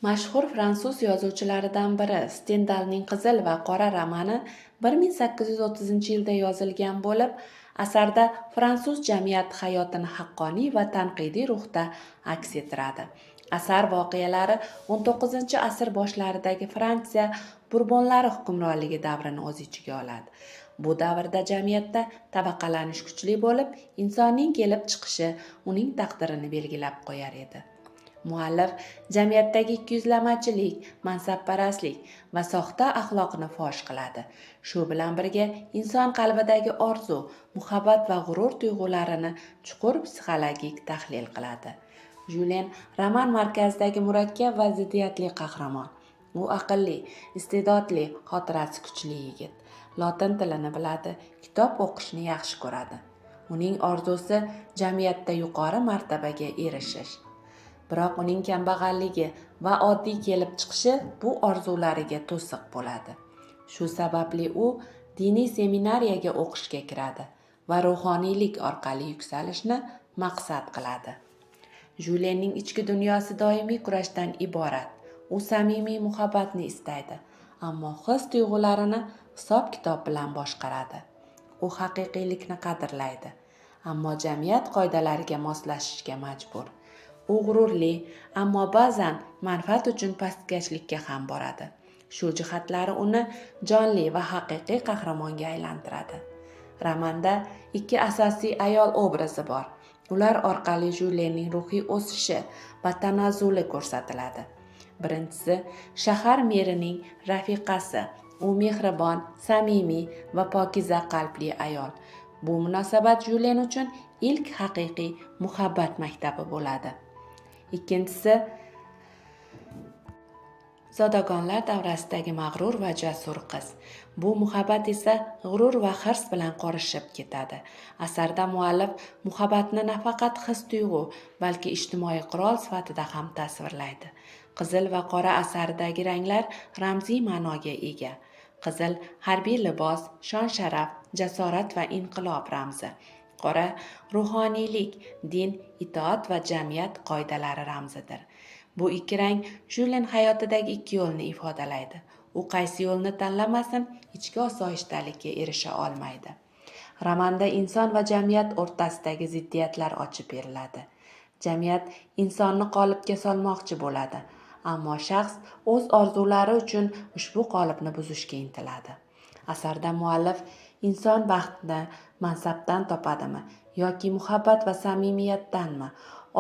Mashhur fransuz yozuvchilaridan biri Stendalning Qizil va qora romani 1830-yilda yozilgan bo'lib, asarda fransuz jamiyati hayotini haqqoniy va tanqidiy ruhda aks ettiradi. Asar voqealari 19-asr boshlaridagi Fransiya Burbonlari hukmronligi davrini o'z ichiga oladi. Bu davrda jamiyatda tabaqalanish kuchli bo'lib, insonning kelib chiqishi uning taqdirini belgilab qo'yar edi. Muallif jamiyatdagi ikkiyuzlamachilik, mansabparastlik va soxta axloqni fosh qiladi. Shu bilan birga inson qalbidagi orzu, muhabbat va g'urur tuyg'ularini chuqur psixologik tahlil qiladi. Julen roman markazidagi murakkab va ziddiyatli qahramon. U aqlli, iste'dodli, xotirasi kuchli yigit. Lotin tilini biladi, kitob o'qishni yaxshi ko'radi. Uning orzusi jamiyatda yuqori martabaga erishish. Biroq uning kambag'alligi va oddiy kelib chiqishi bu orzulariga to'siq bo'ladi. Shu sababli u diniy seminariyaga o'qishga kiradi va ruhoniylik orqali yuksalishni maqsad qiladi. Julenning ichki dunyosi doimiy kurashdan iborat. U samimiy muhabbatni istaydi, ammo his-tuyg'ularini hisob-kitob bilan boshqaradi. U haqiqiylikni qadrlaydi, ammo jamiyat qoidalariga moslashishga majbur. U g'ururli, ammo ba'zan manfaat uchun pastkashlikka ham boradi. Shu jihatlari uni jonli va haqiqiy qahramonga aylantiradi. Romanda ikki asosiy ayol obrazi bor. Ular orqali Julenning ruhiy o'sishi va tanazzuli ko'rsatiladi. Birinchisi shahar merining rafiqasi. U mehribon, samimiy va pokiza qalbli ayol. Bu munosabat Julen uchun ilk haqiqiy muhabbat maktabi bo'ladi. Ikkinchisi zodagonlar davrasidagi mag'rur va jasur qiz. Bu muhabbat esa g'urur va hirs bilan qorishib ketadi. Asarda muallif muhabbatni nafaqat his-tuyg'u, balki ijtimoiy qurol sifatida ham tasvirlaydi. Qizil va qora asaridagi ranglar ramziy ma'noga ega. Qizil harbiy libos, shon-sharaf, jasorat va inqilob ramzi. Qora ruhoniylik, din, itoat va jamiyat qoidalari ramzidir. Bu ikki rang Julen hayotidagi ikki yo'lni ifodalaydi. U qaysi yo'lni tanlamasin, ichki osoyishtalikka erisha olmaydi. Romanda inson va jamiyat o'rtasidagi ziddiyatlar ochib beriladi. Jamiyat insonni qolipga solmoqchi bo'ladi, ammo shaxs o'z orzulari uchun ushbu qolipni buzishga intiladi. Asarda muallif inson baxtni mansabdan topadimi yoki muhabbat va samimiyatdanmi?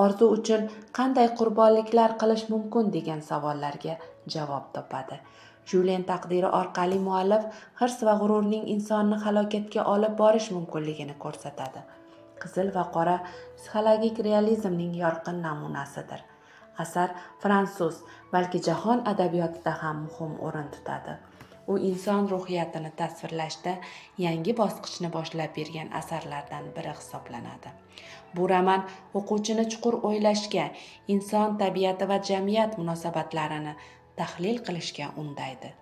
Orzu uchun qanday qurbonliklar qilish mumkin degan savollarga javob topadi. Julen taqdiri orqali muallif hirs va g'ururning insonni halokatga olib borish mumkinligini ko'rsatadi. Qizil va qora psixologik realizmning yorqin namunasidir. Asar fransuz, balki jahon adabiyotida ham muhim o'rin tutadi. U inson ruhiyatini tasvirlashda yangi bosqichni boshlab bergan asarlardan biri hisoblanadi. Bu roman o'quvchini chuqur o'ylashga, inson tabiati va jamiyat munosabatlarini tahlil qilishga undaydi.